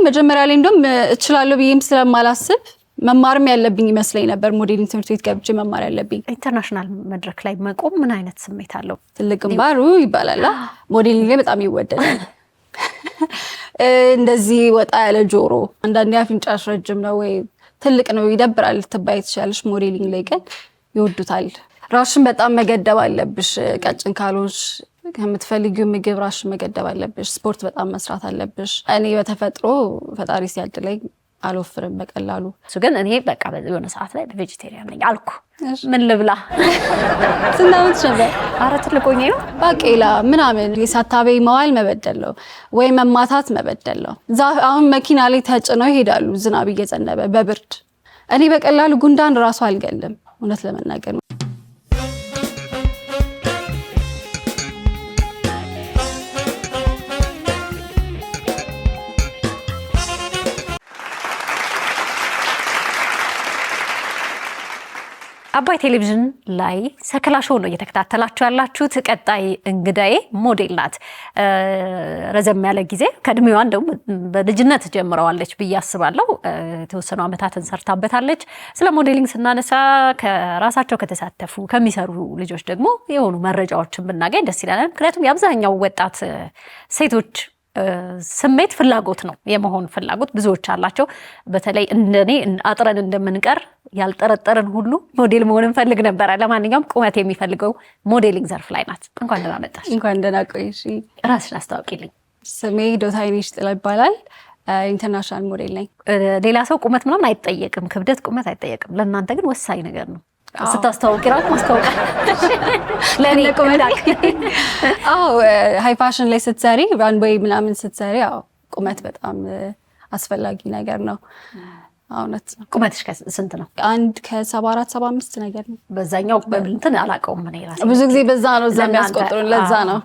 መጀመሪያ ላይ እንደም እችላለሁ ብዬም ስለማላስብ መማርም ያለብኝ ይመስለኝ ነበር ሞዴሊንግ ትምህርት ቤት ገብቼ መማር ያለብኝ ኢንተርናሽናል መድረክ ላይ መቆም ምን አይነት ስሜት አለው ትልቅ ግንባሩ ይባላል ሞዴሊንግ ላይ በጣም ይወደዳል እንደዚህ ወጣ ያለ ጆሮ አንዳንዴ አፍንጫሽ ረጅም ነው ወይ ትልቅ ነው ይደብራል ትባይ ትችላለሽ ሞዴሊንግ ላይ ግን ይወዱታል ራስሽን በጣም መገደብ አለብሽ ቀጭን ካልሆንሽ ከምትፈልጊው ምግብ ራስሽን መገደብ አለብሽ ስፖርት በጣም መስራት አለብሽ እኔ በተፈጥሮ ፈጣሪ ሲያድለኝ አልወፍርም በቀላሉ እሱ ግን እኔ በቃ በሆነ ሰዓት ላይ ቬጂቴሪያን ነኝ አልኩ ምን ልብላ ስናውት ነበር አረ ትልቆኝ ነው ባቄላ ምናምን የሳታበይ መዋል መበደል ነው ወይ መማታት መበደል ነው አሁን መኪና ላይ ተጭነው ይሄዳሉ ዝናብ እየዘነበ በብርድ እኔ በቀላሉ ጉንዳን ራሱ አልገልም እውነት ለመናገር አባይ ቴሌቪዥን ላይ ሰከላ ሾው ነው እየተከታተላችሁ ያላችሁት ቀጣይ እንግዳዬ ሞዴል ናት ረዘም ያለ ጊዜ ከድሜዋ እንደው በልጅነት ጀምረዋለች ብዬ አስባለሁ የተወሰኑ አመታትን ሰርታበታለች ስለ ሞዴሊንግ ስናነሳ ከራሳቸው ከተሳተፉ ከሚሰሩ ልጆች ደግሞ የሆኑ መረጃዎችን ብናገኝ ደስ ይላል ምክንያቱም የአብዛኛው ወጣት ሴቶች ስሜት ፍላጎት ነው የመሆን ፍላጎት ብዙዎች አላቸው በተለይ እንደኔ አጥረን እንደምንቀር ያልጠረጠረን ሁሉ ሞዴል መሆን እንፈልግ ነበር ለማንኛውም ቁመት የሚፈልገው ሞዴሊንግ ዘርፍ ላይ ናት እንኳን ደህና መጣሽ እንኳን ደህና ቆይሽ ራስሽን አስተዋውቂልኝ ስሜ ዶታይኒሽ ጥላ ይባላል ኢንተርናሽናል ሞዴል ነኝ ሌላ ሰው ቁመት ምናምን አይጠየቅም ክብደት ቁመት አይጠየቅም ለእናንተ ግን ወሳኝ ነገር ነው ስታስተዋውቂ ራሱ ማስተዋወቅ ለኔ ቁመት ሃይ ፋሽን ላይ ስትሰሪ ራንዌይ ምናምን ስትሰሪ ቁመት በጣም አስፈላጊ ነገር ነው አውነት ቁመትሽ ስንት ነው አንድ ከ74 75 ነገር ነው በዛኛው እንትን አላቀውም እኔ ራሴ ብዙ ጊዜ በዛ ነው የሚያስቆጥሩን ለዛ ነው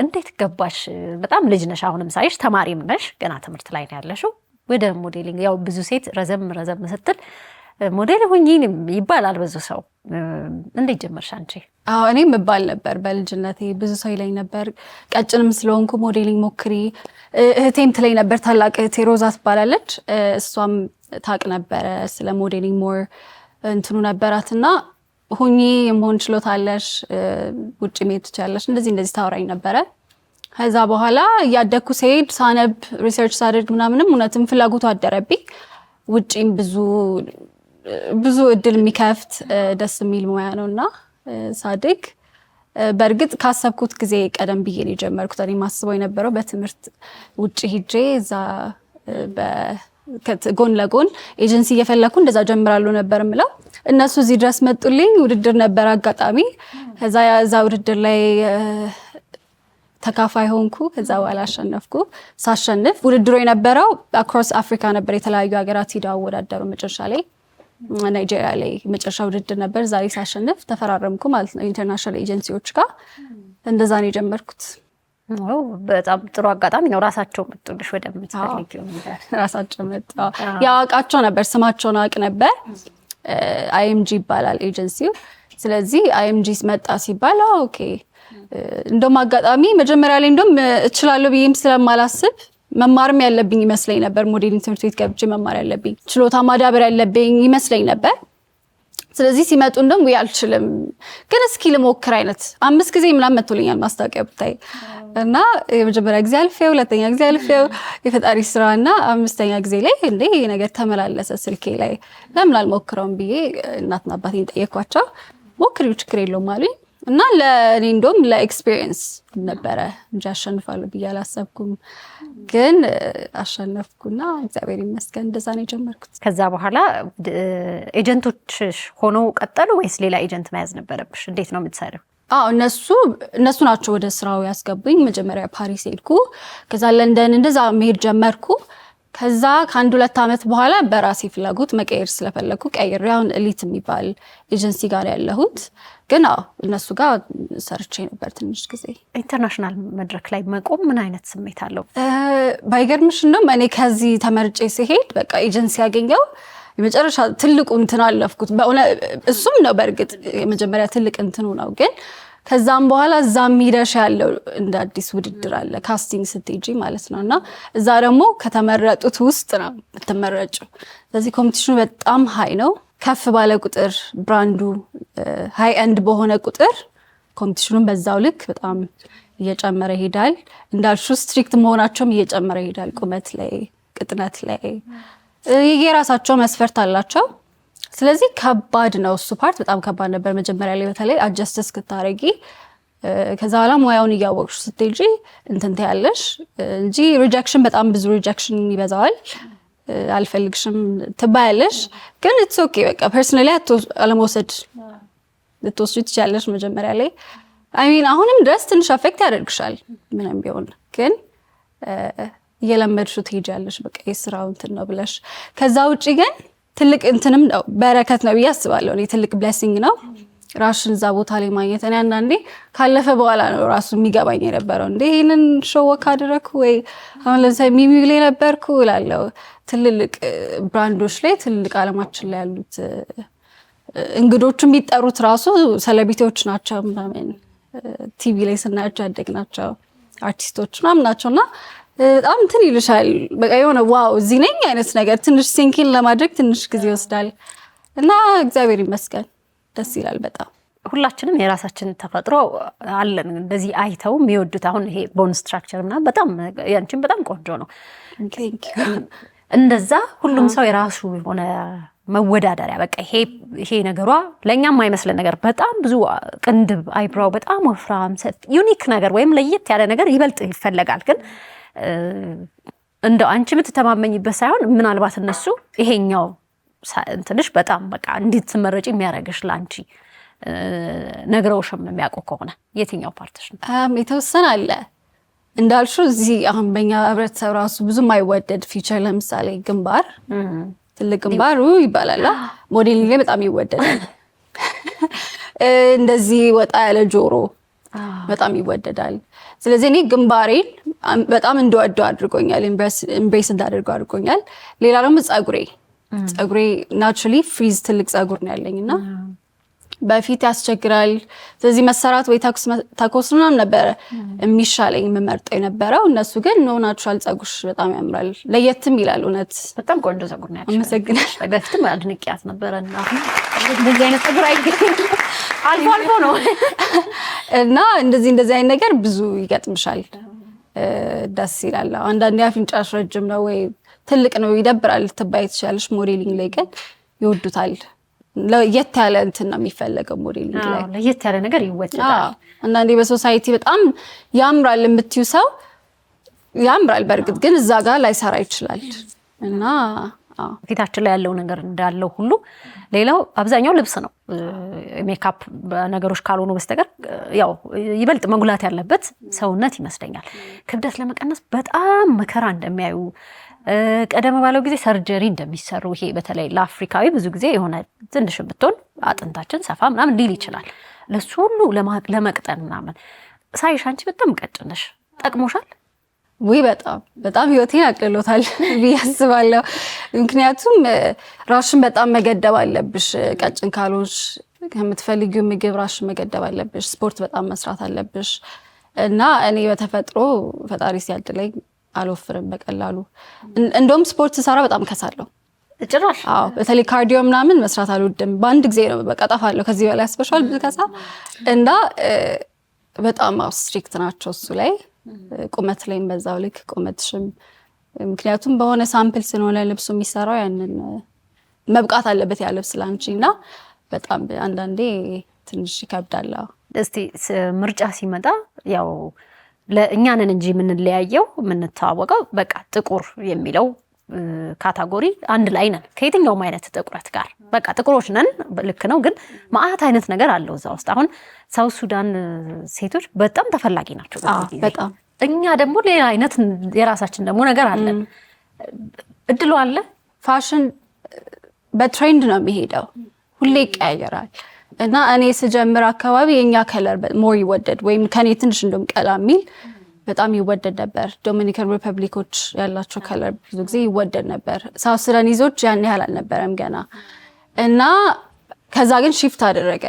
እንዴት ገባሽ በጣም ልጅ ነሽ አሁንም ሳይሽ ተማሪም ነሽ ገና ትምህርት ላይ ነው ያለሽው ወደ ሞዴሊንግ ያው ብዙ ሴት ረዘም ስትል ሞዴል ሁኚ ይባላል ብዙ ሰው እንዴት ጀመርሽ አንቺ እኔ መባል ነበር በልጅነቴ ብዙ ሰው ይለኝ ነበር ቀጭንም ስለሆንኩ ሞዴሊንግ ሞክሪ እህቴም ትለኝ ነበር ታላቅ እህቴ ሮዛ ትባላለች እሷም ታቅ ነበረ ስለ ሞዴሊንግ ሞር እንትኑ ነበራትና ሁኚ የመሆን ችሎታለሽ ውጪ መሄድ ትችያለሽ እንደዚህ ታወራኝ ነበረ ከዛ በኋላ ያደኩ ሲሄድ ሳነብ ሪሰርች ሳደርግ ምናምንም እውነትም ፍላጎቱ አደረብኝ ውጪም ብዙ እድል የሚከፍት ደስ የሚል ሙያ ነውና ሳድግ በእርግጥ ካሰብኩት ጊዜ ቀደም ብዬ ነው የጀመርኩት እኔ ማስበው የነበረው በትምህርት ውጪ ሂጄ እዛ ጎን ለጎን ኤጀንሲ እየፈለኩ እንደዛ ጀምራለሁ ነበር ምለው እነሱ እዚህ ድረስ መጡልኝ ውድድር ነበር አጋጣሚ ከዛ ያዛ ውድድር ላይ ተካፋይ ሆንኩ ከዛ በኋላ አሸነፍኩ ሳሸንፍ ውድድሩ የነበረው አክሮስ አፍሪካ ነበር የተለያዩ ሀገራት ሄደው አወዳደሩ መጨረሻ ላይ ናይጄሪያ ላይ መጨረሻ ውድድር ነበር ዛሬ ሳሸንፍ ተፈራረምኩ ማለት ነው ኢንተርናሽናል ኤጀንሲዎች ጋር እንደዛ ነው የጀመርኩት በጣም ጥሩ አጋጣሚ ነው ራሳቸው መጡልሽ ወደምትፈልጊው ራሳቸው መጣ ያውቃቸው ነበር ስማቸውን አውቅ ነበር አይኤምጂ ይባላል ኤጀንሲው ስለዚህ አይኤምጂ መጣ ሲባል ኦኬ እንደውም አጋጣሚ መጀመሪያ ላይ እንደውም እችላለሁ ብዬም ስለማላስብ መማርም ያለብኝ ይመስለኝ ነበር ሞዴሊንግ ትምህርት ቤት ገብቼ መማር ያለብኝ ችሎታ ማዳበር ያለብኝ ይመስለኝ ነበር ስለዚህ ሲመጡ እንደውም ያልችልም ግን እስኪ ልሞክር አይነት 5 ጊዜ ምናምን መጥቶልኛል ማስታወቂያ ብታይ እና የመጀመሪያ ጊዜ አልፌው ሁለተኛ ጊዜ አልፌው የፈጣሪ ስራና አምስተኛ ጊዜ ላይ እንዴ ይሄ ነገር ተመላለሰ ስልኬ ላይ ለምን አልሞክረውም ብዬ እናትና አባቴን ጠየኳቸው ሞክሪው ችግር የለውም አሉኝ እና ለኔ እንደውም ለኤክስፒሪየንስ ነበረ እንጂ አሸንፋለሁ ብዬ አላሰብኩም ግን አሸነፍኩና እግዚአብሔር ይመስገን እንደዛ ነው የጀመርኩት ከዛ በኋላ ኤጀንቶች ሆነው ቀጠሉ ወይስ ሌላ ኤጀንት መያዝ ነበረብሽ እንዴት ነው የምትሰሪው እነሱ ናቸው ወደ ስራው ያስገቡኝ መጀመሪያ ፓሪስ ሄድኩ ከዛ ለንደን እንደዛ መሄድ ጀመርኩ ከዛ ከአንድ 2 አመት በኋላ በራሴ ፍላጎት መቀየር ስለፈለኩ ቀይሬ አሁን ኤሊት የሚባል ኤጀንሲ ጋር ያለሁት ግን እነሱ ጋር ሰርቼ ነበር ትንሽ ጊዜ ኢንተርናሽናል መድረክ ላይ መቆም ምን አይነት ስሜት አለው ባይገርምሽ ነው እኔ ከዚህ ተመርጬ ሲሄድ በቃ ኤጀንሲ ያገኘው የመጨረሻ ትልቁ እንትን አለፍኩት እሱም ነው በርግጥ የመጀመሪያ ትልቅ እንትኑ ነው ግን ከዛም በኋላ እዛም ሄደሽ ያለው እንደ አዲስ ውድድር አለ ካስቲንግ ስትሄጂ ማለት ነው። እና እዛ ደግሞ ከተመረጡት ውስጥ ነው የምትመረጭው። ስለዚህ ኮምፒቲሽኑ በጣም ሀይ ነው። ከፍ ባለ ቁጥር ብራንዱ ሀይ ኤንድ በሆነ ቁጥር ኮምፒቲሽኑን በዛው ልክ በጣም እየጨመረ ይሄዳል። እንዳልሽው ስትሪክት መሆናቸውም እየጨመረ ይሄዳል። ቁመት ላይ፣ ቅጥነት ላይ የራሳቸው መስፈርት አላቸው። ስለዚህ ከባድ ነው። እሱ ፓርት በጣም ከባድ ነበር መጀመሪያ ላይ በተለይ አጀስት እስክታረጊ። ከዛ በኋላ ሙያውን እያወቅሽ ስትሄጂ እንትን ትያለሽ እንጂ ሪጀክሽን፣ በጣም ብዙ ሪጀክሽን ይበዛዋል። አልፈልግሽም ትባያለሽ፣ ግን ኢትስ ኦኬ በቃ ፐርሰናሊ አለመውሰድ ልትወስጂ ትችያለሽ መጀመሪያ ላይ። አይ ሚን አሁንም ድረስ ትንሽ አፌክት ያደርግሻል ምንም ቢሆን፣ ግን እየለመድሽው ትሄጃለሽ በቃ የስራው እንትን ነው ብለሽ። ከዛ ውጪ ግን ትልቅ እንትንም ነው በረከት ነው ብዬ አስባለሁ። እኔ ትልቅ ብሌሲንግ ነው ራስሽን እዛ ቦታ ላይ ማግኘት። እኔ አንዳንዴ ካለፈ በኋላ ነው ራሱ የሚገባኝ የነበረው እንደ ይሄንን ሾው ወክ አደረኩ ወይ አሁን ለምሳሌ ሚሚ ላይ ነበርኩ እላለሁ። ትልልቅ ብራንዶች ላይ ትልልቅ አለማችን ላይ ያሉት እንግዶቹ የሚጠሩት ራሱ ሴሌብሪቲዎች ናቸው ምናምን፣ ቲቪ ላይ ስናያቸው ያደግናቸው አርቲስቶች ምናምን ናቸውና በጣም እንትን ይልሻል በቃ የሆነ ዋው እዚህ ነኝ አይነት ነገር ትንሽ ሲንኪን ለማድረግ ትንሽ ጊዜ ይወስዳል። እና እግዚአብሔር ይመስገን ደስ ይላል በጣም። ሁላችንም የራሳችን ተፈጥሮ አለን እንደዚህ አይተው የሚወዱት። አሁን ይሄ ቦን ስትራክቸር ምናምን በጣም ያንቺን በጣም ቆንጆ ነው። እንደዛ ሁሉም ሰው የራሱ የሆነ መወዳደሪያ በቃ ይሄ ነገሯ ለኛም የማይመስለን ነገር በጣም ብዙ ቅንድብ፣ አይብራው በጣም ወፍራም ዩኒክ ነገር ወይም ለየት ያለ ነገር ይበልጥ ይፈለጋል። ግን እንደው አንቺ የምትተማመኝበት ሳይሆን ምናልባት እነሱ ይሄኛው እንትንሽ በጣም በቃ እንድትመረጪ የሚያደርግሽ ለአንቺ ነግረውሽም የሚያውቁ ከሆነ የትኛው ፓርትሽ ነው? የተወሰነ አለ እንዳልሽው እዚህ አሁን በእኛ ህብረተሰብ ራሱ ብዙ የማይወደድ ፊቸር ለምሳሌ ግንባር፣ ትልቅ ግንባሩ ይባላል ሞዴሊንግ ላይ በጣም ይወደዳል። እንደዚህ ወጣ ያለ ጆሮ በጣም ይወደዳል። ስለዚህ እኔ ግንባሬን በጣም እንደወደው አድርጎኛል፣ ኢምብሬስ እንዳደርገው አድርጎኛል። ሌላ ደግሞ ፀጉሬ ናቹራሊ ፍሪዝ ትልቅ ፀጉር ነው ያለኝና በፊት ያስቸግራል። ስለዚህ መሰራት ወይ ታኮስ ምናምን ነበረ የሚሻለኝ የምመርጠው የነበረው። እነሱ ግን ኖ ናቹራል ፀጉርሽ በጣም ያምራል ለየትም ይላል። እውነት በጣም ቆንጆ ፀጉር ነው ያለሽ። አመሰግናለሁ። በፊትም አድንቂያት ነበረ እና እንደዚህ አይነት ፀጉር አይገኝም አልፎ አልፎ ነው እና እንደዚህ አይነት ነገር ብዙ ይገጥምሻል። ደስ ይላል። አንዳንዴ አፍንጫሽ ረጅም ነው ወይ ትልቅ ነው ይደብራል ልትባይ ትችላለሽ። ሞዴሊንግ ላይ ግን ይወዱታል። ለየት ያለ እንትን ነው የሚፈለገው ሞዴሊንግ ላይ ለየት ያለ ነገር ይወደዳል። አንዳንዴ በሶሳይቲ በጣም ያምራል የምትዩ ሰው ያምራል በእርግጥ ግን እዛ ጋር ላይሰራ ይችላል። እና ፊታችን ላይ ያለው ነገር እንዳለው ሁሉ ሌላው አብዛኛው ልብስ ነው። ሜካፕ ነገሮች ካልሆኑ በስተቀር ያው ይበልጥ መጉላት ያለበት ሰውነት ይመስለኛል። ክብደት ለመቀነስ በጣም መከራ እንደሚያዩ ቀደም ባለው ጊዜ ሰርጀሪ እንደሚሰሩ ይሄ በተለይ ለአፍሪካዊ ብዙ ጊዜ የሆነ ትንሽ ብትሆን አጥንታችን ሰፋ ምናምን ሊል ይችላል። ለሱ ሁሉ ለመቅጠን ምናምን ሳይሽ አንቺ በጣም ቀጭን ነሽ። ጠቅሞሻል ወይ? በጣም ህይወቴን አቅልሎታል ብዬ አስባለሁ። ምክንያቱም ራስሽን በጣም መገደብ አለብሽ። ቀጭን ካልሆንሽ ከምትፈልጊው ምግብ ራስሽን መገደብ አለብሽ። ስፖርት በጣም መስራት አለብሽ። እና እኔ በተፈጥሮ ፈጣሪ ሲያድለኝ አልወፍርም በቀላሉ። እንደውም ስፖርት ሰራ በጣም ከሳለሁ ጭራሽ። በተለይ ካርዲዮ ምናምን መስራት አልወድም። በአንድ ጊዜ ነው በቃ ጠፋለሁ። ከዚህ በላይ ያስበሻል ብከሳ እና በጣም ስትሪክት ናቸው እሱ ላይ። ቁመት ላይም በዛው ልክ ቁመትሽም፣ ምክንያቱም በሆነ ሳምፕል ስለሆነ ልብሱ የሚሰራው ያንን መብቃት አለበት ያ ልብስ ላንቺ። እና በጣም አንዳንዴ ትንሽ ይከብዳል። እስቲ ምርጫ ሲመጣ ያው ለእኛንን እንጂ የምንለያየው የምንተዋወቀው በቃ ጥቁር የሚለው ካታጎሪ አንድ ላይ ነን ከየትኛውም አይነት ጥቁረት ጋር በቃ ጥቁሮች ነን። ልክ ነው፣ ግን ማአት አይነት ነገር አለው እዛ ውስጥ። አሁን ሳውት ሱዳን ሴቶች በጣም ተፈላጊ ናቸው በጣም። እኛ ደግሞ ሌላ አይነት የራሳችን ደግሞ ነገር አለን። እድሉ አለ። ፋሽን በትሬንድ ነው የሚሄደው፣ ሁሌ ይቀያየራል። እና እኔ ስጀምር አካባቢ የኛ ከለር ሞር ይወደድ ወይም ከኔ ትንሽ እንደውም ቀላ የሚል በጣም ይወደድ ነበር። ዶሚኒካን ሪፐብሊኮች ያላቸው ከለር ብዙ ጊዜ ይወደድ ነበር። ሳውት ሱዳኒዞች ያን ያህል አልነበረም ገና። እና ከዛ ግን ሺፍት አደረገ።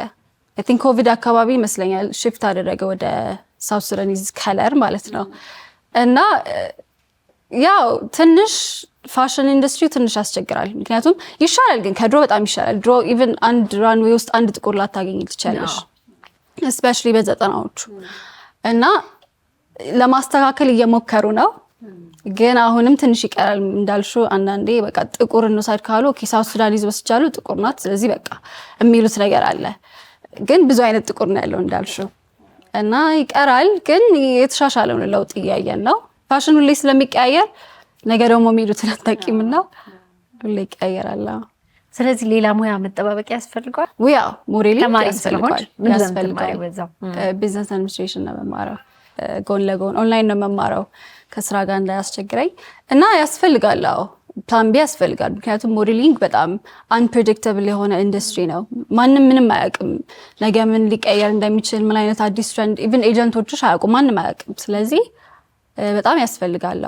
አይ ቲንክ ኮቪድ አካባቢ ይመስለኛል ሽፍት አደረገ ወደ ሳውት ሱዳኒዝ ከለር ማለት ነው። እና ያው ትንሽ ፋሽን ኢንዱስትሪ ትንሽ ያስቸግራል። ምክንያቱም ይሻላል ግን ከድሮ በጣም ይሻላል። ድሮ ኢቭን አንድ ራንዌይ ውስጥ አንድ ጥቁር ላታገኝ ትችላለሽ እስፔሻሊ በ90ዎቹ እና ለማስተካከል እየሞከሩ ነው ግን አሁንም ትንሽ ይቀራል እንዳልሹ አንዳንዴ በቃ ጥቁር እንውሰድ ካሉ ኦኬ ሳውት ሱዳኒዝ ወስጃሉ ጥቁር ናት ስለዚህ በቃ የሚሉት ነገር አለ ግን ብዙ አይነት ጥቁር ነው ያለው እንዳልሹ እና ይቀራል ግን የተሻሻለ ነው ለውጥ እያየን ነው ፋሽን ሁሌ ስለሚቀያየር ነገ ደግሞ የሚሉትን አታውቂምና ሁሌ ይቀያየራል ስለዚህ ሌላ ሙያ መጠባበቅ ያስፈልጋል ወያ ሞዴሊንግ ያስፈልጋል ምን ዘንተማሪ በዛው ቢዝነስ አድሚኒስትሬሽን ነው መማረው ጎን ለጎን ኦንላይን ነው መማረው ከስራ ጋር እንዳያስቸግረኝ እና ያስፈልጋል ፕላን ቢ ያስፈልጋል ምክንያቱም ሞዴሊንግ በጣም አንፕሬዲክተብል የሆነ ኢንዱስትሪ ነው ማንም ምንም አያውቅም ነገ ምን ሊቀየር እንደሚችል ምን አይነት አዲስ ትሬንድ ኢቭን ኤጀንቶችሽ አያውቁም ማንም አያውቅም ስለዚህ በጣም ያስፈልጋል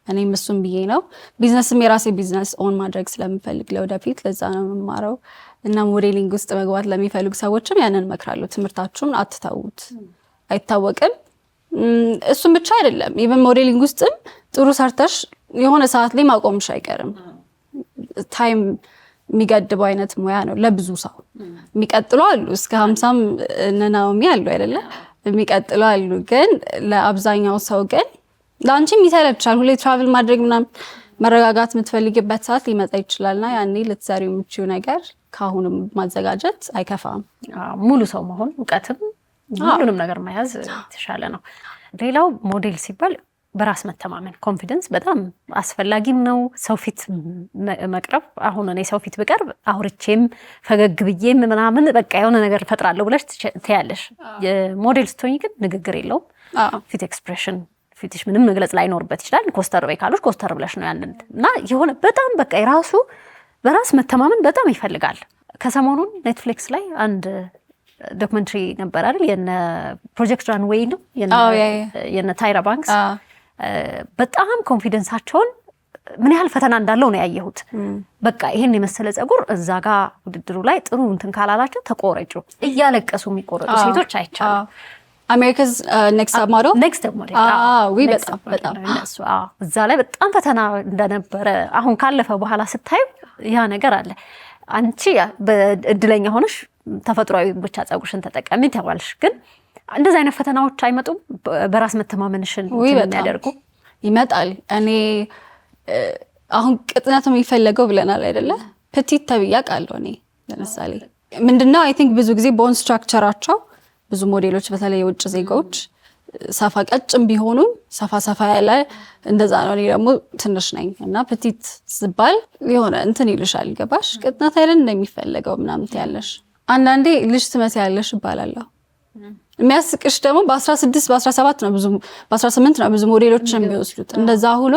እኔም እሱም ብዬ ነው ቢዝነስም የራሴ ቢዝነስ ኦን ማድረግ ስለምፈልግ ለወደፊት ለዛ ነው መማረው እና ሞዴሊንግ ውስጥ መግባት ለሚፈልጉ ሰዎችም ያንን መክራለሁ ትምህርታችሁን አትተውት አይታወቅም እሱም ብቻ አይደለም ኢቭን ሞዴሊንግ ውስጥም ጥሩ ሰርተሽ የሆነ ሰዓት ላይ ማቆምሽ አይቀርም ታይም የሚገድበው አይነት ሙያ ነው ለብዙ ሰው የሚቀጥሉ አሉ እስከ 50ም ነናውሚ አሉ አይደለ የሚቀጥሉ አሉ ግን ለአብዛኛው ሰው ግን ላንቺም ይሰለቻል ሁሌ ትራቭል ማድረግ ምናምን መረጋጋት የምትፈልጊበት ሰዓት ሊመጣ ይችላልና ያኔ ልትሰሪው የምትችይው ነገር ካሁኑ ማዘጋጀት አይከፋም ሙሉ ሰው መሆን ዕውቀትም ሁሉንም ነገር መያዝ ተሻለ ነው ሌላው ሞዴል ሲባል በራስ መተማመን ኮንፊደንስ በጣም አስፈላጊም ነው ሰው ፊት መቅረብ አሁን እኔ ሰው ፊት ብቀርብ አውርቼም ፈገግ ብዬም ምናምን በቃ የሆነ ነገር ፈጥራለሁ ብለሽ ትያለሽ ሞዴል ስትሆኚ ግን ንግግር የለውም ፊት ኤክስፕሬሽን ፊትሽ ምንም መግለጽ ላይኖርበት ይችላል ኮስተር በይ ካሉሽ ኮስተር ብለሽ ነው ያንን እና የሆነ በጣም በቃ የራሱ በራስ መተማመን በጣም ይፈልጋል ከሰሞኑን ኔትፍሊክስ ላይ አንድ ዶክመንተሪ ነበር አይደል የነ ፕሮጀክት ራንዌይ ነው የነ ታይራ ባንክስ በጣም ኮንፊደንሳቸውን ምን ያህል ፈተና እንዳለው ነው ያየሁት በቃ ይሄን የመሰለ ጸጉር እዛ ጋር ውድድሩ ላይ ጥሩ እንትን ካላላቸው ተቆረጩ እያለቀሱ የሚቆረጡ ሴቶች አይቻሉ አሜሪካስ ኔክስት ሞዴል ዊ በጣም እዛ ላይ በጣም ፈተና እንደነበረ አሁን ካለፈ በኋላ ስታዩ ያ ነገር አለ አንቺ በእድለኛ ሆነሽ ተፈጥሯዊ ብቻ ጸጉርሽን ተጠቀሚ ተባልሽ ግን እንደዛ አይነት ፈተናዎች አይመጡም በራስ መተማመንሽን የሚያደርጉ ይመጣል እኔ አሁን ቅጥነት የሚፈልገው ብለናል አይደለ ፕቲት ተብያ ቃለው እኔ ለምሳሌ ምንድነው አይ ቲንክ ብዙ ጊዜ ቦን ስትራክቸራቸው ብዙ ሞዴሎች በተለይ የውጭ ዜጋዎች ሰፋ ቀጭም ቢሆኑም ሰፋ ያለ እንደዛ ነው እኔ ደግሞ ትንሽ ነኝ እና ፕቲት ሲባል የሆነ እንትን ይልሻል ገባሽ ቅጥነት አይደል እንደሚፈልገው ምናምን ያለሽ አንዳንዴ ልጅ ትመስያለሽ ይባላልው የሚያስቅሽ ደግሞ በ16 በ17 ነው ብዙ በ18 ነው ብዙ ሞዴሎች የሚወስዱት እንደዛ ሁሉ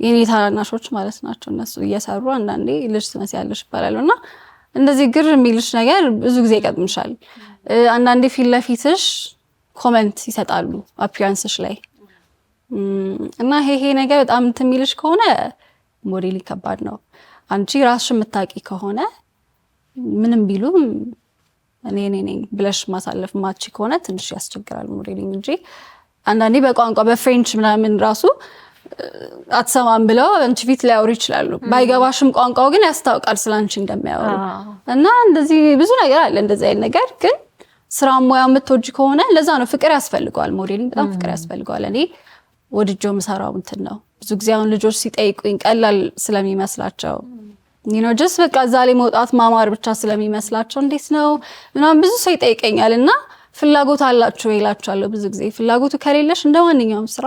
የኔ ታናናሾች ማለት ናቸው እነሱ እየሰሩ አንዳንዴ ልጅ ትመስያለሽ ይባላልና እንደዚህ ግር የሚልሽ ነገር ብዙ ጊዜ ይቀጥምሻል አንዳንዴ ፊት ለፊትሽ ኮሜንት ይሰጣሉ አፒራንስሽ ላይ እና ይሄ ነገር በጣም እንትን የሚልሽ ከሆነ ሞዴል ከባድ ነው አንቺ ራስሽ የምታቂ ከሆነ ምንም ቢሉም እኔ ነኝ ብለሽ ማሳለፍ ማቺ ከሆነ ትንሽ ያስቸግራል ሞዴሊንግ እንጂ አንዳንዴ በቋንቋ በፍሬንች ምናምን ራሱ አትሰማም ብለው አንቺ ፊት ላይ አውሪ ይችላሉ ባይገባሽም ቋንቋው ግን ያስታውቃል ስላንቺ እንደሚያወሩ እና እንደዚህ ብዙ ነገር አለ እንደዚህ አይነት ነገር ግን ስራ ሙያ የምትወጂ ከሆነ ለዛ ነው ፍቅር ያስፈልጋል ሞዴሊንግ በጣም ፍቅር ያስፈልጋል እኔ ወድጄው ምሰራው እንትን ነው ብዙ ጊዜ አሁን ልጆች ሲጠይቁኝ ቀላል ስለሚመስላቸው ጀስት በቃ እዛ ላይ መውጣት ማማር ብቻ ስለሚመስላቸው እንዴት ነው ምናምን ብዙ ሰው ይጠይቀኛልና ፍላጎት አላችሁ ይላችኋለሁ ብዙ ጊዜ ፍላጎቱ ከሌለሽ እንደማንኛውም ስራ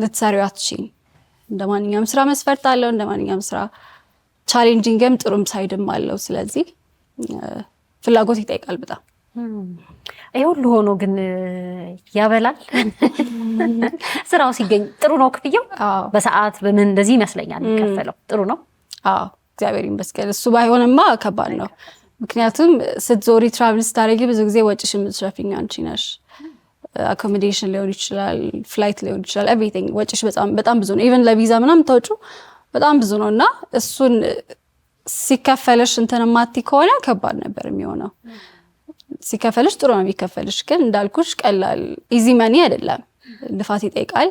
ልትሰሪው አትችይም እንደማንኛውም ስራ መስፈርት አለው እንደማንኛውም ስራ ቻሌንጂንግም ጥሩም ሳይድም አለው ስለዚህ ፍላጎት ይጠይቃል በጣም ሁሉ ሆኖ ግን ያበላል ስራው ሲገኝ ጥሩ ነው ክፍያው በሰዓት በምን እንደዚህ ይመስለኛል የሚከፈለው ጥሩ ነው እግዚአብሔር ይመስገን እሱ ባይሆንማ ከባድ ነው ምክንያቱም ስትዞሪ ትራቭል ስታደርጊ ብዙ ጊዜ ወጪሽ የምትሸፍኚው አንቺ ነሽ አኮሞዴሽን ሊሆን ይችላል ፍላይት ሊሆን ይችላል ኤቭሪቲንግ ወጪሽ በጣም ብዙ ነው ኢቭን ለቪዛ ምናምን ተወጪው በጣም ብዙ ነውና እሱን ሲከፈለሽ እንትን ማቲ ከሆነ ከባድ ነበር የሚሆነው ሲከፈልሽ ጥሩ ነው የሚከፈልሽ፣ ግን እንዳልኩሽ ቀላል ኢዚ መኒ አይደለም። ልፋት ይጠይቃል፣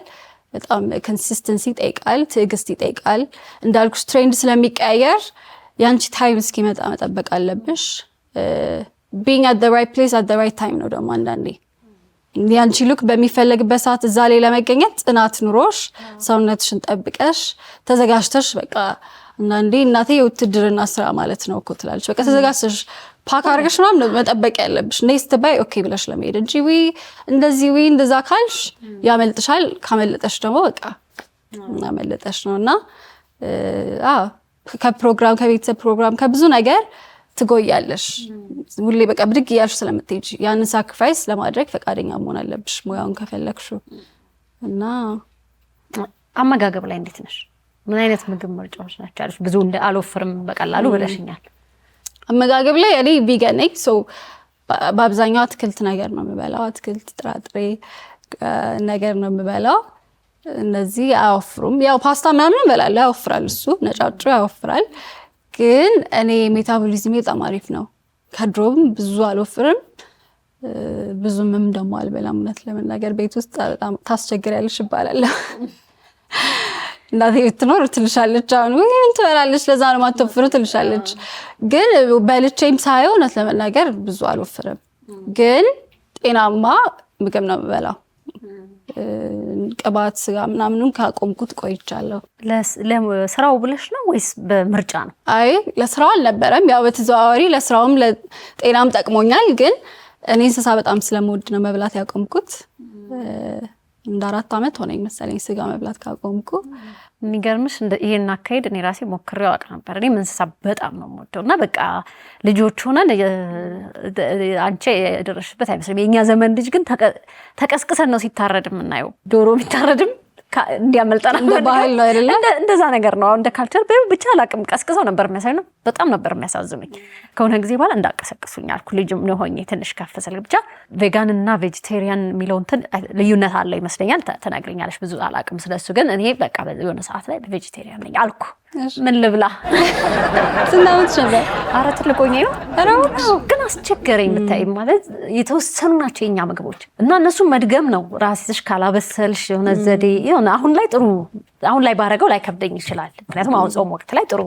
በጣም ኮንሲስተንሲ ይጠይቃል፣ ትዕግስት ይጠይቃል። እንዳልኩሽ ትሬንድ ስለሚቀያየር ያንቺ ታይም እስኪመጣ መጠበቅ አለብሽ። being at the right place at the right time ነው ደግሞ አንዳንዴ ያንቺ ሉክ በሚፈለግበት ሰዓት እዛ ላይ ለመገኘት ጽናት ኑሮሽ ሰውነትሽን ጠብቀሽ ተዘጋጅተሽ በቃ አንዳንዴ እናቴ የውትድርና ስራ ማለት ነው እኮ ትላለች። በቃ ተዘጋጅተሽ ፓክ አድርገሽ ምናምን መጠበቅ ያለብሽ ኔክስት ባይ ኦኬ ብለሽ ለመሄድ እንጂ እንደዛ ካልሽ ያመልጥሻል። ካመለጠሽ ደግሞ በቃ ያመለጠሽ ነውና ከፕሮግራም ከቤተሰብ ፕሮግራም ከብዙ ነገር ትጎያለሽ። ሁሌ በቃ ብድግ እያልሽ ስለምትሄጂ ያንን ሳክሪፋይስ ለማድረግ ፈቃደኛ መሆን አለብሽ ሙያውን ከፈለግሽው። እና አመጋገብ ላይ እንዴት ነሽ? ምን አይነት ምግብ ምርጫዎች ናቸው ያሉሽ? ብዙ እንደ አልወፍርም በቀላሉ ብለሽኛል። አመጋገብ ላይ እኔ ቪጋን ነኝ። ሶ በአብዛኛው አትክልት ነገር ነው የምበላው። አትክልት ጥራጥሬ ነገር ነው የምበላው። እነዚህ አያወፍሩም። ያው ፓስታ ምናምን እበላለሁ፣ ያወፍራል። እሱ ነጫጩ ያወፍራል። ግን እኔ ሜታቦሊዝሜ በጣም አሪፍ ነው። ከድሮም ብዙ አልወፍርም፣ ብዙምም ደግሞ አልበላም። እውነት ለመናገር ቤት ውስጥ በጣም ታስቸግሪያለሽ እባላለሁ። እናቴ ብትኖር ትልሻለች፣ አሁን ምን ትበላለች ለዛ ነው የማትወፍረው ትልሻለች። ግን በልቼም ሳየው እውነት ለመናገር ብዙ አልወፍርም፣ ግን ጤናማ ምግብ ነው የምበላው። ቅባት ስጋ ምናምኑን ካቆምኩት ቆይቻለሁ። ለስራው ብለሽ ነው ወይስ በምርጫ ነው? አይ ለስራው አልነበረም። ያው በተዘዋዋሪ ለስራውም ለጤናም ጠቅሞኛል። ግን እኔ እንስሳ በጣም ስለምወድ ነው መብላት ያቆምኩት። እንደ 4 ዓመት ሆነኝ መሰለኝ ስጋ መብላት ካቆምኩ። የሚገርምሽ ይሄን አካሄድ እኔ ራሴ ሞክሬው አውቅ ነበር። እኔ እንስሳ በጣም ነው የምወደው እና በቃ ልጆች ሆነን አንቺ የደረስሽበት አይመስልም። የእኛ ዘመን ልጅ ግን ተቀስቅሰን ነው ሲታረድ የምናየው። ዶሮ ቢታረድም እንዲያመልጠና እንደ ባህል ነው አይደለ? እንደዛ ነገር ነው። እንደ ካልቸር ብቻ አላውቅም። ቀስቅሰው ነበር የሚያሳዩ ነው። በጣም ነበር የሚያሳዝኑኝ። ከሆነ ጊዜ በኋላ እንዳቀሰቅሱኝ አልኩ። ልጅም ነው ሆኜ ትንሽ ከፍ ስል ብቻ ቬጋን እና ቬጂቴሪያን የሚለው እንትን ልዩነት አለው ይመስለኛል። ተናግረኛለሽ። ብዙ አላውቅም ስለሱ። ግን እኔ በቃ የሆነ ሰዓት ላይ ቬጂቴሪያን ነኝ አልኩ። ምን ልብላ? ስንት ዓመት ነበር? 4 ትልቆኝ ነው። ግን አስቸገረኝ። ብታይ ማለት የተወሰኑ ናቸው የኛ ምግቦች እና እነሱ መድገም ነው። ራስሽ ካላበሰልሽ የሆነ ዘዴ የሆነ አሁን ላይ ባረገው ላይ ከብደኝ ይችላል። ምክንያቱም አሁን ጾም ወቅት ላይ ጥሩ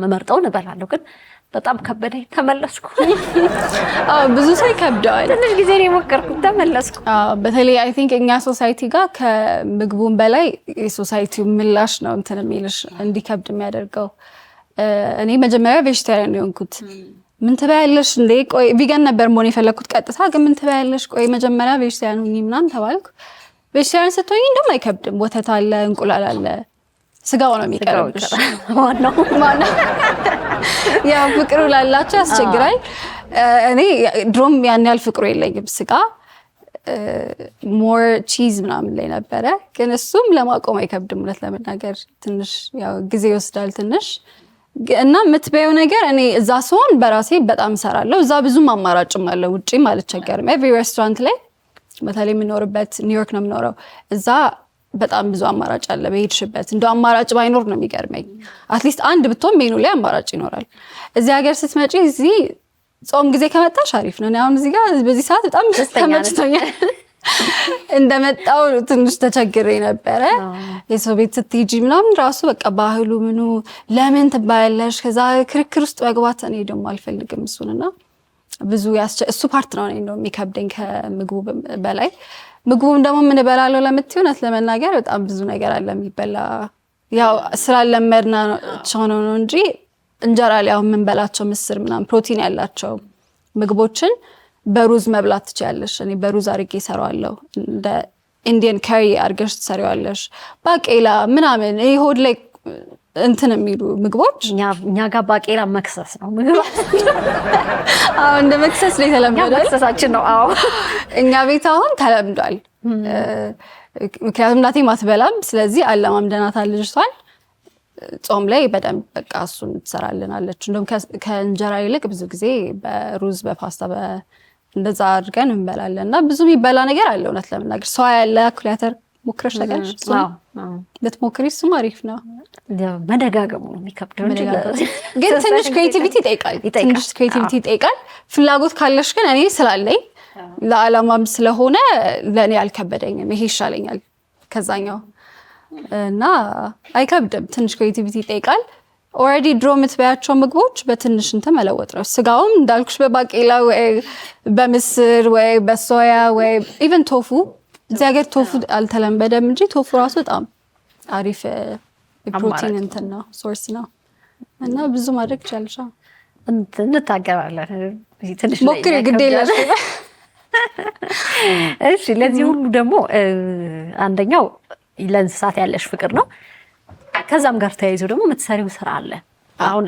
መመርጠውን እበላለሁ። ግን በጣም ከበደኝ፣ ተመለስኩ። ብዙ ሰው ይከብደዋል። ትንሽ ጊዜ ነው የሞከርኩት፣ ተመለስኩ። በተለይ አይ ቲንክ እኛ ሶሳይቲ ጋር ከምግቡን በላይ የሶሳይቲው ምላሽ ነው እንትን የሚልሽ እንዲከብድ የሚያደርገው። እኔ መጀመሪያ ቬጂቴሪያን የሆንኩት ምን ትበያለሽ እንዴ? ቆይ ቪጋን ነበር መሆን የፈለግኩት ቀጥታ። ግን ምን ትበያለሽ? ቆይ መጀመሪያ ቬጂቴሪያን ሁኚ ምናምን ተባልኩ። ቬጂቴሪያን ስትሆኚ እንደውም አይከብድም። ወተት አለ፣ እንቁላል አለ፣ ስጋው ነው የሚቀርብሽ። ዋናው ያው ፍቅሩ ላላቸው ያስቸግራል። እኔ ድሮም ያን ያህል ፍቅሩ የለኝም ስጋ፣ ሞር ቺዝ ምናምን ላይ ነበረ። ግን እሱም ለማቆም አይከብድም እውነት ለመናገር ትንሽ ያው ጊዜ ይወስዳል ትንሽ። እና የምትበየው ነገር እኔ እዛ ስሆን በራሴ በጣም እሰራለሁ። እዛ ብዙም አማራጭም አለ፣ ውጪም አልቸገርም። ኤቭሪ ሬስቶራንት ላይ በተለይ የምኖርበት ኒውዮርክ ነው የምኖረው፣ እዛ በጣም ብዙ አማራጭ አለ በሄድሽበት። እንደው አማራጭ ባይኖር ነው የሚገርመኝ። አትሊስት አንድ ብትሆን ሜኑ ላይ አማራጭ ይኖራል። እዚህ ሀገር ስትመጪ እዚህ ጾም ጊዜ ከመጣሽ አሪፍ ነው። አሁን እዚህ ጋር በዚህ ሰዓት በጣም ተመችቶኛል። እንደመጣው ትንሽ ተቸግሬ ነበረ። የሰው ቤት ስትሄጂ ምናምን ራሱ በቃ ባህሉ ምኑ ለምን ትባያለሽ፣ ከዛ ክርክር ውስጥ መግባት እኔ ደግሞ አልፈልግም እሱንና ብዙ እሱ ፓርት ነው ነው የሚከብደኝ ከምግቡ በላይ። ምግቡም ደግሞ ምን እበላለሁ ለምትይው እውነት ለመናገር በጣም ብዙ ነገር አለ የሚበላ። ያው ስላለመድናቸው ነው እንጂ እንጀራ ላይ አሁን የምንበላቸው ምስር ምናምን ፕሮቲን ያላቸው ምግቦችን በሩዝ መብላት ትችያለሽ። እኔ በሩዝ አድርጌ እሰራዋለሁ። እንደ ኢንዲያን ካሪ አድርገሽ ትሰሪዋለሽ። ባቄላ ምናምን ይሄ ሆድ ላይ እንትን የሚሉ ምግቦች እኛ ጋር ባቄላ መክሰስ ነው ምግብ። አዎ እንደ መክሰስ ላይ ተለምዷል። መክሰሳችን ነው። አዎ እኛ ቤት አሁን ተለምዷል። ምክንያቱም እናቴ ማትበላም፣ ስለዚህ አለማምደናታል ልጅቷን። ጾም ላይ በደንብ በቃ እሱን ትሰራልናለች። እንደውም ከእንጀራ ይልቅ ብዙ ጊዜ በሩዝ በፓስታ እንደዛ አድርገን እንበላለን። እና ብዙ የሚበላ ነገር አለ እውነት ለመናገር። ሰው ያለ አኩሪያተር ሞክረሽ ታውቂያለሽ? ልትሞክሪ? እሱም አሪፍ ነው። መደጋገሙ ነው የሚከብደው እንጂ ግን ትንሽ ክሬቲቪቲ ይጠይቃል። ትንሽ ክሬቲቪቲ ይጠይቃል። ፍላጎት ካለሽ ግን እኔ ስላለኝ ለዓላማም ስለሆነ ለእኔ አልከበደኝም። ይሄ ይሻለኛል ከዛኛው እና አይከብድም። ትንሽ ክሬቲቪቲ ይጠይቃል። ኦልሬዲ ድሮ የምትበያቸው ምግቦች በትንሽ እንትን መለወጥ ነው። ስጋውም እንዳልኩሽ በባቄላ ወይ በምስር ወይ በሶያ ወይ ኢቨን ቶፉ። እዚህ ሀገር ቶፉ አልተለመደም እንጂ ቶፉ ራሱ በጣም አሪፍ የፕሮቲን እንትን ነው፣ ሶርስ ነው እና ብዙ ማድረግ ይቻላል። እንታገራለን። ትንሽ ሞክሪ፣ ግድ የለሽ። እሺ፣ ለዚህ ሁሉ ደግሞ አንደኛው ለእንስሳት ያለሽ ፍቅር ነው። ከዛም ጋር ተያይዞ ደግሞ የምትሰሪው ስራ አለ። አሁን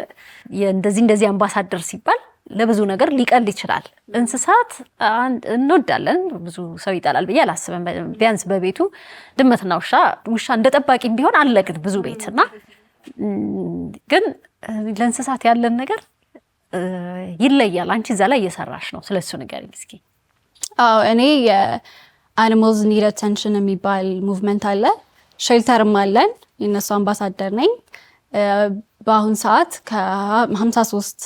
እንደዚህ አምባሳደር ሲባል ለብዙ ነገር ሊቀል ይችላል። እንስሳት እንወዳለን፣ ብዙ ሰው ይጠላል ብዬ አላስብም። ቢያንስ በቤቱ ድመትና ውሻ እንደ ጠባቂም ቢሆን አለ፣ ግን ብዙ ቤት እና ግን ለእንስሳት ያለን ነገር ይለያል። አንቺ እዛ ላይ እየሰራሽ ነው፣ ስለሱ ንገሪኝ እስኪ። አዎ፣ እኔ የአኒማልስ ኒድ አቴንሽን የሚባል ሙቭመንት አለ፣ ሼልተርም አለን። የእነሱ አምባሳደር ነኝ። በአሁን ሰዓት ከ53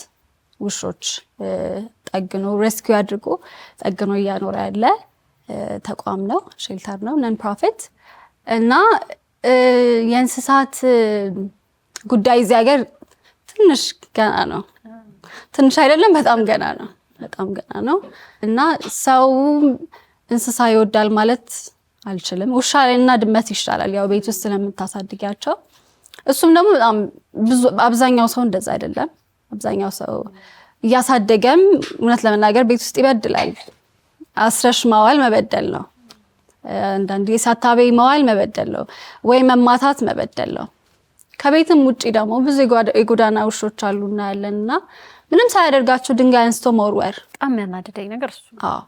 ውሾች ጠግኖ ሬስኪው አድርጎ ጠግኖ እያኖረ ያለ ተቋም ነው፣ ሼልተር ነው፣ ነን ፕሮፊት እና የእንስሳት ጉዳይ እዚህ ሀገር ትንሽ ገና ነው። ትንሽ አይደለም፣ በጣም ገና ነው፣ በጣም ገና ነው እና ሰው እንስሳ ይወዳል ማለት አልችልም። ውሻ እና ድመት ይሻላል፣ ያው ቤት ውስጥ ስለምታሳድጊያቸው። እሱም ደግሞ በጣም ብዙ አብዛኛው ሰው እንደዛ አይደለም። አብዛኛው ሰው እያሳደገም እውነት ለመናገር ቤት ውስጥ ይበድላል። አስረሽ ማዋል መበደል ነው። አንዳንዴ ሳታበይ ማዋል መበደል ነው፣ ወይ መማታት መበደል ነው። ከቤትም ውጪ ደግሞ ብዙ የጎዳና ውሾች አሉ እናያለንና ምንም ሳያደርጋቸው ድንጋይ አንስቶ መወርወር በጣም ያናደደኝ ነገር እሱ። አዎ።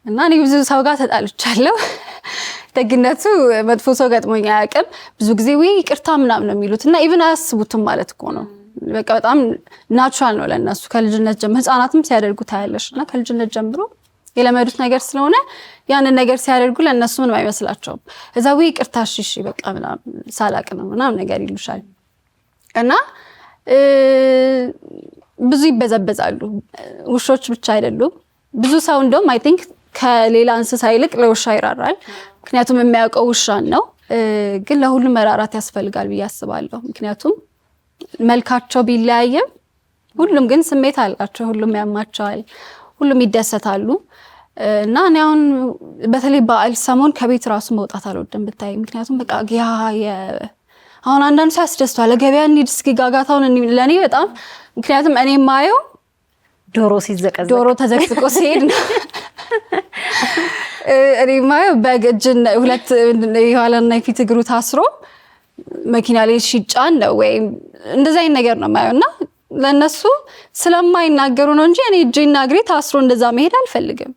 እና እኔ ብዙ ሰው ጋር ተጣልቻለሁ። ደግነቱ መጥፎ ሰው ገጥሞኝ አያውቅም። ብዙ ጊዜ ወይ ይቅርታ ምናምን ነው የሚሉት እና ኢቭን አያስቡትም ማለት እኮ ነው። በቃ በጣም ናቹራል ነው ለእነሱ። ከልጅነት ጀምሮ ህፃናትም ሲያደርጉ ታያለሽ እና ከልጅነት ጀምሮ የለመዱት ነገር ስለሆነ ያንን ነገር ሲያደርጉ ለእነሱ ምንም አይመስላቸውም። እዛ ወይ ይቅርታ እሺ በቃ ምናምን ሳላቅ ነው ምናምን ነገር ይሉሻል እና ብዙ ይበዘበዛሉ። ውሾች ብቻ አይደሉም። ብዙ ሰው እንደውም አይ ቲንክ ከሌላ እንስሳ ይልቅ ለውሻ ይራራል። ምክንያቱም የሚያውቀው ውሻን ነው። ግን ለሁሉም መራራት ያስፈልጋል ብዬ አስባለሁ። ምክንያቱም መልካቸው ቢለያይም ሁሉም ግን ስሜት አላቸው። ሁሉም ያማቸዋል፣ ሁሉም ይደሰታሉ። እና እኔ አሁን በተለይ በዓል ሰሞን ከቤት ራሱ መውጣት አልወድም ብታይ። ምክንያቱም በቃ አሁን አንዳንድ ሰው ያስደስተዋል። ለገበያ እንሂድ እስኪ ጋጋታውን ለእኔ በጣም ምክንያቱም እኔ የማየው ዶሮ ተዘቅዝቆ ሲሄድ ነው። እኔ የማየው በግ እጅን ሁለት የኋላና የፊት እግሩ ታስሮ መኪና ላይ ሲጫን ነው ወይም እንደዚህ አይነት ነገር ነው የማየው። እና ለእነሱ ስለማይናገሩ ነው እንጂ እኔ እጄና እግሬ ታስሮ እንደዛ መሄድ አልፈልግም።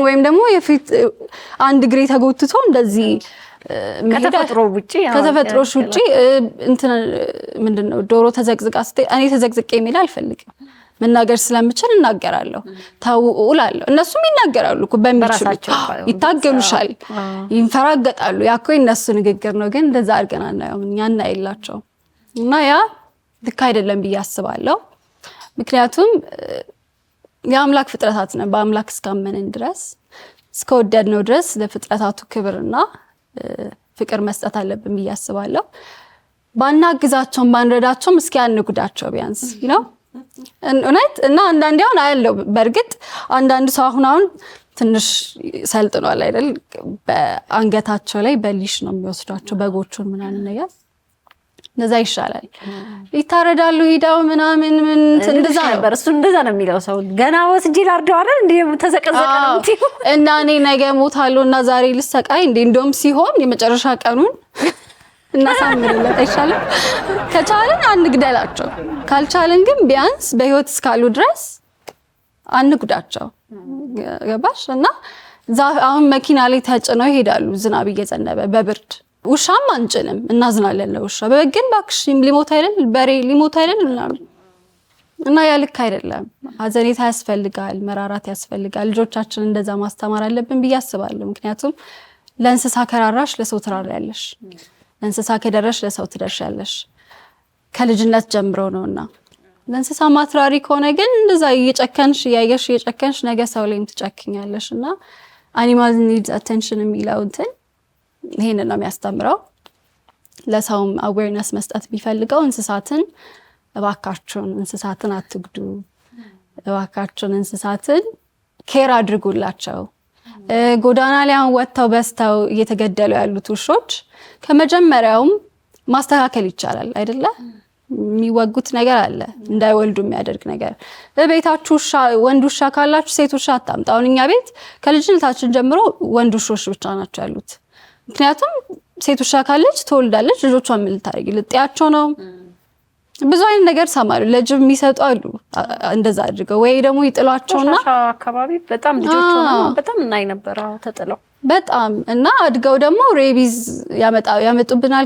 ወይም ደግሞ የፊት አንድ እግሬ ተጎትቶ እንደዚህ ከተፈጥሮሽ ውጪ እንትን ምንድነው ዶሮ ተዘቅዝቃ እኔ ተዘቅዝቄ የሚል አልፈልግም። መናገር ስለምችል እናገራለሁ፣ ታውላለሁ። እነሱም ይናገራሉ እኮ በሚችሉት ይታገሉሻል፣ ይንፈራገጣሉ። ያ እኮ የእነሱ ንግግር ነው። ግን እንደዛ አድርገን አናየውም፣ እኛ እናይላቸው እና ያ ልክ አይደለም ብዬ አስባለሁ። ምክንያቱም የአምላክ ፍጥረታት ነን። በአምላክ እስካመንን ድረስ እስከወደድነው ድረስ ለፍጥረታቱ ክብርና ፍቅር መስጠት አለብን ብዬ አስባለሁ። ባናግዛቸውም ባንረዳቸውም እስኪ አንጉዳቸው ቢያንስ ነው እውነት። እና አንዳንዴ አሁን አያለው በእርግጥ አንዳንድ ሰው አሁን ትንሽ ሰልጥኗል አይደል? በአንገታቸው ላይ በሊሽ ነው የሚወስዷቸው በጎቹን ምናምን ነገር። እንደዛ ይሻላል። ይታረዳሉ ሄዳው ምናምን ምን እንደዛ ነበር። እሱ እንደዛ ነው የሚለው ሰው ገና ወስጄ ላርደው አይደል እንዴ ተዘቀዘቀ ነው እንዴ። እና እኔ ነገ ሞታለሁ እና ዛሬ ልሰቃይ እንዴ። እንደውም ሲሆን የመጨረሻ ቀኑን እናሳምርለት አይሻልም? ከቻለን አንግደላቸው፣ ካልቻለን ግን ቢያንስ በህይወት እስካሉ ድረስ አንጉዳቸው። ገባሽ? እና አሁን መኪና ላይ ተጭነው ይሄዳሉ ዝናብ እየዘነበ በብርድ። ውሻም አንጭንም፣ እናዝናለን ለውሻ። በግን ባክሽ ሊሞት አይደል በሬ ሊሞት አይደል ምናምን እና ያ ልክ አይደለም። ሀዘኔታ ያስፈልጋል፣ መራራት ያስፈልጋል። ልጆቻችን እንደዛ ማስተማር አለብን ብዬ አስባለሁ። ምክንያቱም ለእንስሳ ከራራሽ ለሰው ትራሪያለሽ፣ ለእንስሳ ከደረሽ ለሰው ትደርሻለሽ። ከልጅነት ጀምሮ ነውና ለእንስሳ ማትራሪ ከሆነ ግን እንደዛ እየጨከንሽ እያየሽ እየጨከንሽ ነገ ሰው ላይም ትጨክኛለሽ። እና አኒማል ኒድስ አቴንሽን የሚለው እንትን ይሄንን ነው የሚያስተምረው። ለሰውም አዌርነስ መስጠት ቢፈልገው እንስሳትን እባካችሁን እንስሳትን አትግዱ፣ እባካችሁን እንስሳትን ኬር አድርጉላቸው። ጎዳና ላይ ወጥተው በስተው እየተገደሉ ያሉት ውሾች ከመጀመሪያውም ማስተካከል ይቻላል አይደለ? የሚወጉት ነገር አለ እንዳይወልዱ የሚያደርግ ነገር። በቤታችሁ ወንድ ውሻ ካላችሁ ሴት ውሻ አታምጡ። አሁን እኛ ቤት ከልጅነታችን ጀምሮ ወንድ ውሾች ብቻ ናቸው ያሉት። ምክንያቱም ሴት ውሻ ካለች ትወልዳለች፣ ልጆቿን ምን ልታደርጊ ልጥያቸው ነው? ብዙ አይነት ነገር ሰማሉ። ለጅብ የሚሰጡ አሉ እንደዛ አድርገው፣ ወይ ደግሞ ይጥሏቸውና አካባቢ በጣም ልጆች ሆነው በጣም እናይ ነበር ተጥለው በጣም እና አድገው ደግሞ ሬቢዝ ያመጡብናል፣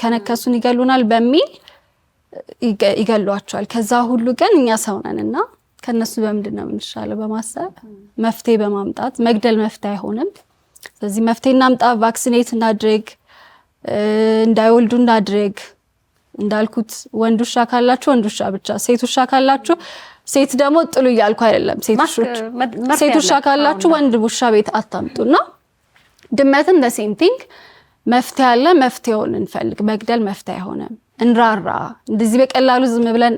ከነከሱን ይገሉናል በሚል ይገሏቸዋል። ከዛ ሁሉ ግን እኛ ሰው ነንና ከነሱ በምንድን ነው የምንሻለው በማሰብ መፍትሄ በማምጣት መግደል መፍትሄ አይሆንም። ስለዚህ መፍትሄ እናምጣ፣ ቫክሲኔት እናድርግ፣ እንዳይወልዱ እናድርግ። እንዳልኩት ወንድ ውሻ ካላችሁ ወንድ ውሻ ብቻ፣ ሴት ውሻ ካላችሁ ሴት ደግሞ ጥሉ እያልኩ አይደለም። ሴት ውሻ ካላችሁ ወንድ ውሻ ቤት አታምጡና ድመትም ለሴም ቲንግ መፍትሄ አለ፣ መፍትሄውን እንፈልግ። መግደል መፍትሄ አይሆንም። እንራራ። እንደዚህ በቀላሉ ዝም ብለን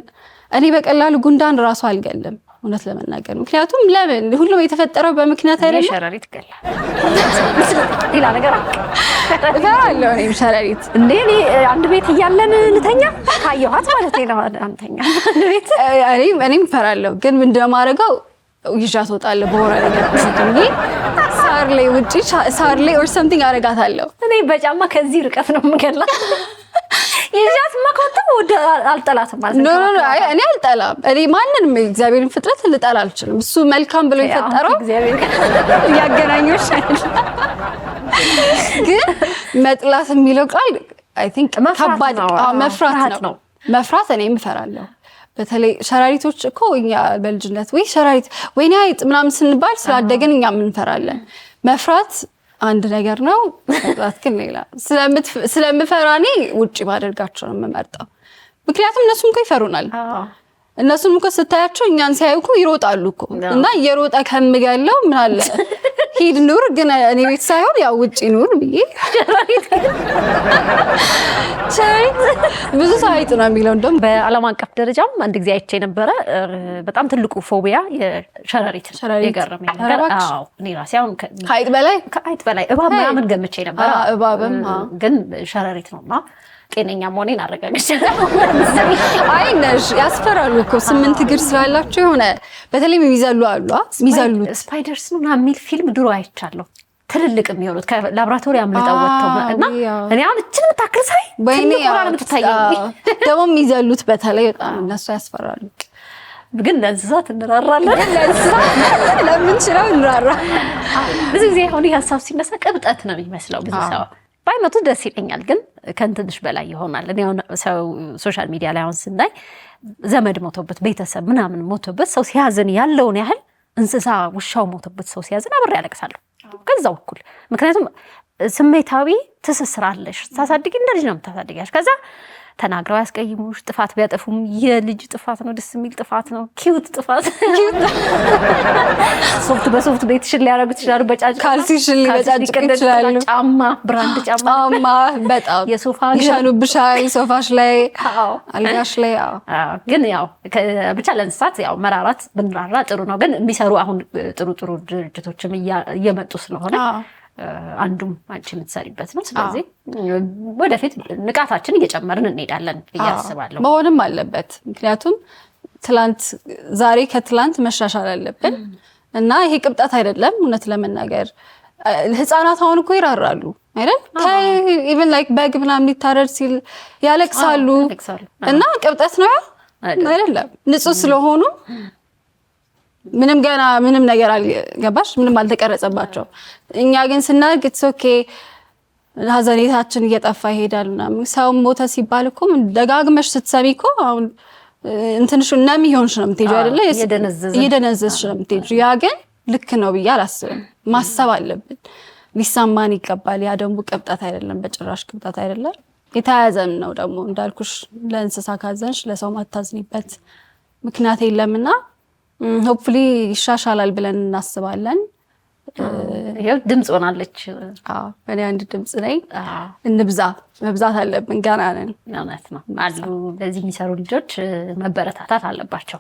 እኔ በቀላሉ ጉንዳን ራሱ አልገልም እውነት ለመናገር። ምክንያቱም ለምን ሁሉም የተፈጠረው በምክንያት አይደለም። ሸረሪት ገላ ሌላ ነገር እፈራለሁ እኔም ሸረሪት። እንዴ እኔ አንድ ቤት እያለን ልተኛ ካየኋት ማለት ነው አንተኛ አንድ ቤት እኔም እፈራለሁ። ግን ምንድነው የማደርገው? ይዣት እወጣለሁ በሆነ ነገር ትንሽ ሳር ላይ ውጪ ሳር ላይ or something አደርጋታለሁ። እኔ በጫማ ከዚህ ርቀት ነው የምገላት። ይዣት ማቆጥም ወደ አልጠላትም ማለት ነው። ኖ አይ እኔ አልጠላም። እኔ ማንንም እግዚአብሔርን ፍጥረት ልጠላ አልችልም። እሱ መልካም ብሎ የፈጠረው እግዚአብሔር ያገናኞሽ ግን መጥላት የሚለው ቃል አይ ቲንክ ከባድ መፍራት ነው። መፍራት እኔም እፈራለሁ። በተለይ ሸራሪቶች እኮ እኛ በልጅነት ወይ ሸራሪት ወይ አይጥ ምናምን ስንባል ስላደገን እኛም እንፈራለን። መፍራት አንድ ነገር ነው፣ መጥላት ግን ሌላ። ስለምፈራ እኔ ውጪ ባደርጋቸው ነው የምመርጠው። ምክንያቱም እነሱም እኮ ይፈሩናል። እነሱም እኮ ስታያቸው እኛን ሲያዩ እኮ ይሮጣሉ እኮ እና እየሮጠ ከምገለው ምን አለ ሂድ ኑር፣ ግን እኔ ቤት ሳይሆን ያው ውጪ ኑር ብዬ ብዙ ሰው አይጥ ነው የሚለው። እንደውም በዓለም አቀፍ ደረጃም አንድ ጊዜ አይቼ ነበረ። በጣም ትልቁ ፎቢያ የሸረሪት የገረመኝ ነገር። አዎ እኔ ራሴ አሁን ከአይጥ በላይ እባብ ምናምን ገምቼ ነበረ። እባብም ግን ሸረሪት ነውና ጤነኛ መሆኔን አረጋግጫለሁ። አይ ነሽ ያስፈራሉ እኮ 8 እግር ስላላቸው የሆነ በተለይ የሚዘሉ አሉ። የሚዘሉት ስፓይደርስ ነው የሚል ፊልም ድሮ አይቻለሁ። ትልልቅ የሚሆኑት ከላብራቶሪ አምልጠው ወጥተው እና እኔ አሁን እችን የምታክል ሳይ ወይኔ ደግሞ የሚዘሉት በተለይ በጣም እነሱ ያስፈራሉ። ግን ለእንስሳት እንራራለን። ለምንችለው እንራራ። ብዙ ጊዜ አሁን ይህ ሀሳብ ሲነሳ ቅብጠት ነው የሚመስለው ብዙ ሰው ባይመቱ ደስ ይለኛል፣ ግን ከእንትንሽ በላይ ይሆናል። እኔ አሁን ሰው ሶሻል ሚዲያ ላይ አሁን ስናይ ዘመድ ሞቶበት ቤተሰብ ምናምን ሞቶበት ሰው ሲያዝን ያለውን ያህል እንስሳ ውሻው ሞቶበት ሰው ሲያዝን አብሬ ያለቅሳለሁ ከዛው እኩል። ምክንያቱም ስሜታዊ ትስስር አለሽ። ታሳድጊ እንደ ልጅ ነው የምታሳድጊያሽ። ከዛ ተናግረው ያስቀይሙሽ፣ ጥፋት ቢያጠፉም የልጅ ጥፋት ነው፣ ደስ የሚል ጥፋት ነው፣ ኪዩት ጥፋት ሶፍት በሶፍት ቤትሽን ሊያደርጉት ይችላሉ። በጫጭ ካልሲሽን ሊበጫጭቅ ይችላሉ። ጫማ ብራንድ ጫማ በጣም የሶፋ ይሻሉብሻል፣ ሶፋሽ ላይ አልጋሽ ላይ። ግን ያው ብቻ ለእንስሳት ያው መራራት ብንራራ ጥሩ ነው። ግን የሚሰሩ አሁን ጥሩ ጥሩ ድርጅቶችም እየመጡ ስለሆነ አንዱም አንቺ የምትሰሪበት ነው። ስለዚህ ወደፊት ንቃታችን እየጨመርን እንሄዳለን ብዬ አስባለሁ። መሆንም አለበት። ምክንያቱም ዛሬ ከትላንት መሻሻል አለብን እና ይሄ ቅብጠት አይደለም። እውነት ለመናገር ህፃናት አሁን እኮ ይራራሉ አይደል? ኢቭን ላይክ በግ ምናምን ሊታረድ ሲል ያለቅሳሉ እና ቅብጠት ነው አይደለም? ንጹህ ስለሆኑ ምንም ነገር አልገባሽ፣ ምንም አልተቀረጸባቸው። እኛ ግን ስናድግ ኢትስ ኦኬ ሀዘኔታችን እየጠፋ ይሄዳል ምናምን። ሰው ሞተ ሲባል እኮ ደጋግመሽ ስትሰሚ እኮ አሁን እንትንሽ እንደሚሆንሽ ነው የምትሄጂው አይደለ? እየደነዘዝሽ ነው የምትሄጂው። ያ ግን ልክ ነው ብዬ አላስብም። ማሰብ አለብን። ሊሰማን ይገባል። ያ ደግሞ ቅብጠት አይደለም፣ በጭራሽ ቅብጠት አይደለም። የተያያዘን ነው ደግሞ እንዳልኩሽ፣ ለእንስሳ ካዘንሽ ለሰው ማታዝኒበት ምክንያት የለምና ሆፕፉሊ ይሻሻላል ብለን እናስባለን። ይሄው ድምጽ ሆናለች። እኔ አንድ ድምጽ ነኝ። እንብዛ፣ መብዛት አለብን፣ ገና ነን። እውነት ነው አሉ። ለዚህ የሚሰሩ ልጆች መበረታታት አለባቸው።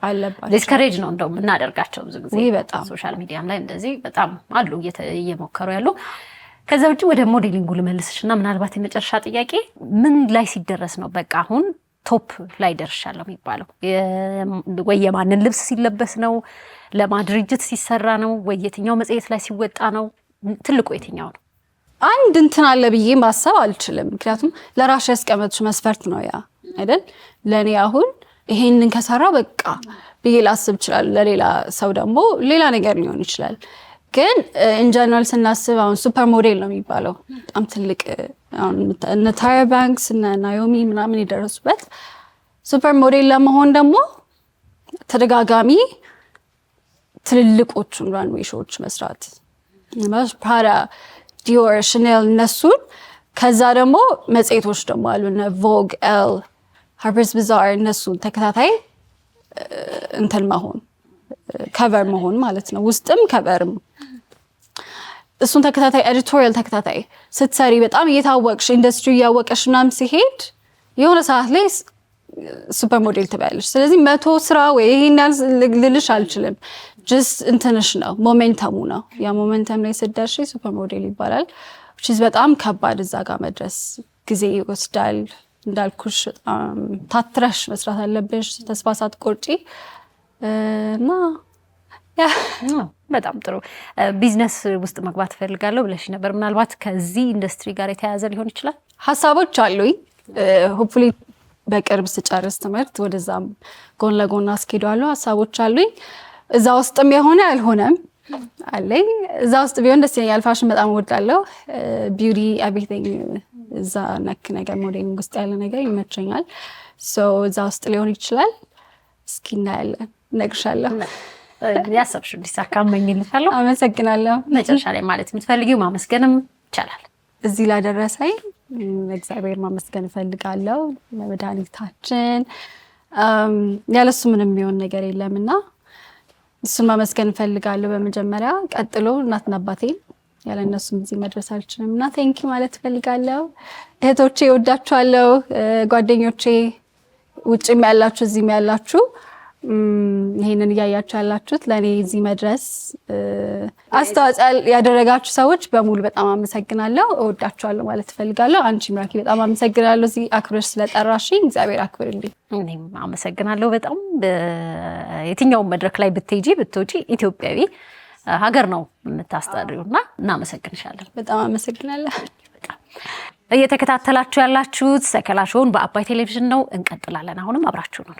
ዲስከሬጅ ነው እንደውም እናደርጋቸው ብዙ ጊዜ በጣም ሶሻል ሚዲያም ላይ እንደዚህ በጣም አሉ እየሞከሩ ያሉ። ከዛ ውጭ ወደ ሞዴሊንጉ ልመልስሽና ምናልባት የመጨረሻ ጥያቄ ምን ላይ ሲደረስ ነው በቃ አሁን ቶፕ ላይ ደርሻለሁ የሚባለው? ወይ የማንን ልብስ ሲለበስ ነው? ለማ ድርጅት ሲሰራ ነው? ወይ የትኛው መጽሔት ላይ ሲወጣ ነው? ትልቁ የትኛው ነው? አንድ እንትን አለ ብዬ ማሰብ አልችልም። ምክንያቱም ለራሽ ያስቀመጥሽ መስፈርት ነው ያ አይደል? ለእኔ አሁን ይሄንን ከሰራ በቃ ብዬ ላስብ ይችላል። ለሌላ ሰው ደግሞ ሌላ ነገር ሊሆን ይችላል። ግን ኢንጀነራል ስናስብ አሁን ሱፐር ሞዴል ነው የሚባለው በጣም ትልቅ እነ ታራ ባንክስ እና ናዮሚ ምናምን የደረሱበት ሱፐር ሞዴል ለመሆን ደግሞ ተደጋጋሚ ትልልቆቹን ራንዌይ ሾዎች መስራት ፕራዳ፣ ዲዮር፣ ሻኔል እነሱን ከዛ ደግሞ መጽሔቶች ደግሞ አሉ እነ ቮግ፣ ኤል፣ ሃርፐርስ ባዛር እነሱን ተከታታይ እንትን መሆን ከቨር መሆን ማለት ነው። ውስጥም ከቨርም እሱን ተከታታይ ኤዲቶሪያል ተከታታይ ስትሰሪ በጣም እየታወቅሽ ኢንዱስትሪ እያወቀሽ ምናምን ሲሄድ የሆነ ሰዓት ላይ ሱፐር ሞዴል ትበያለሽ። ስለዚህ 100 ስራ ወይ ይሄን ልልሽ አልችልም። ጀስት እንትንሽ ነው ሞሜንተሙ ነው። ያ ሞሜንተም ላይ ስትደርሺ ሱፐር ሞዴል ይባላል። በጣም ከባድ እዛ ጋር መድረስ ጊዜ ይወስዳል። እንዳልኩሽ ታትረሽ መስራት አለብሽ ተስፋ ሳትቆርጪ እና ያ በጣም ጥሩ። ቢዝነስ ውስጥ መግባት ፈልጋለሁ ብለሽ ነበር። ምናልባት ከዚህ ኢንዱስትሪ ጋር የተያያዘ ሊሆን ይችላል? ሀሳቦች አሉኝ። ሆፕፉሊ በቅርብ ስጨርስ ትምህርት ወደዛም ጎን ለጎን አስኬዳለሁ። ሀሳቦች አሉኝ። እዛ ውስጥም የሆነ አልሆነም አለኝ። እዛ ውስጥ ቢሆን ደስ ይለኛል። ፋሽን በጣም እወዳለሁ። ቢዩቲ ኤቭሪቲንግ እዛ ነክ ነገር ሞዴሊንግ ውስጥ ያለ ነገር ይመቸኛል። እዛ ውስጥ ሊሆን ይችላል። እስኪ እናያለን። እነግርሻለሁ። ያሰብሽው እንዲሳካ እመኝልሻለሁ። አመሰግናለሁ። መጨረሻ ላይ ማለት የምትፈልጊው ማመስገንም ይቻላል? እዚህ ላደረሰኝ እግዚአብሔር ማመስገን እፈልጋለሁ። ለመድኃኒታችን ያለሱ ምንም የሚሆን ነገር የለምና እሱን ማመስገን እፈልጋለሁ በመጀመሪያ። ቀጥሎ እናትና አባቴን ያለ እነሱም እዚህ መድረስ አልችልም እና ቴንኪ ማለት እፈልጋለሁ። እህቶቼ እወዳችኋለሁ። ጓደኞቼ ውጭም ያላችሁ እዚህም ያላችሁ ይሄንን እያያችሁ ያላችሁት ለእኔ እዚህ መድረስ አስተዋጽኦ ያደረጋችሁ ሰዎች በሙሉ በጣም አመሰግናለሁ። እወዳችኋለሁ ማለት እፈልጋለሁ። አንቺ ምራኪ በጣም አመሰግናለሁ እዚህ አክብረሽ ስለጠራሽኝ። እግዚአብሔር አክብርልኝ። እኔም አመሰግናለሁ በጣም። የትኛውን መድረክ ላይ ብትሄጂ ብትወጪ ኢትዮጵያዊ ሀገር ነው የምታስጠሪውና እናመሰግንሻለን። በጣም አመሰግናለሁ። እየተከታተላችሁ ያላችሁት ሰከላ ሾውን በአባይ ቴሌቪዥን ነው። እንቀጥላለን። አሁንም አብራችሁ ነው።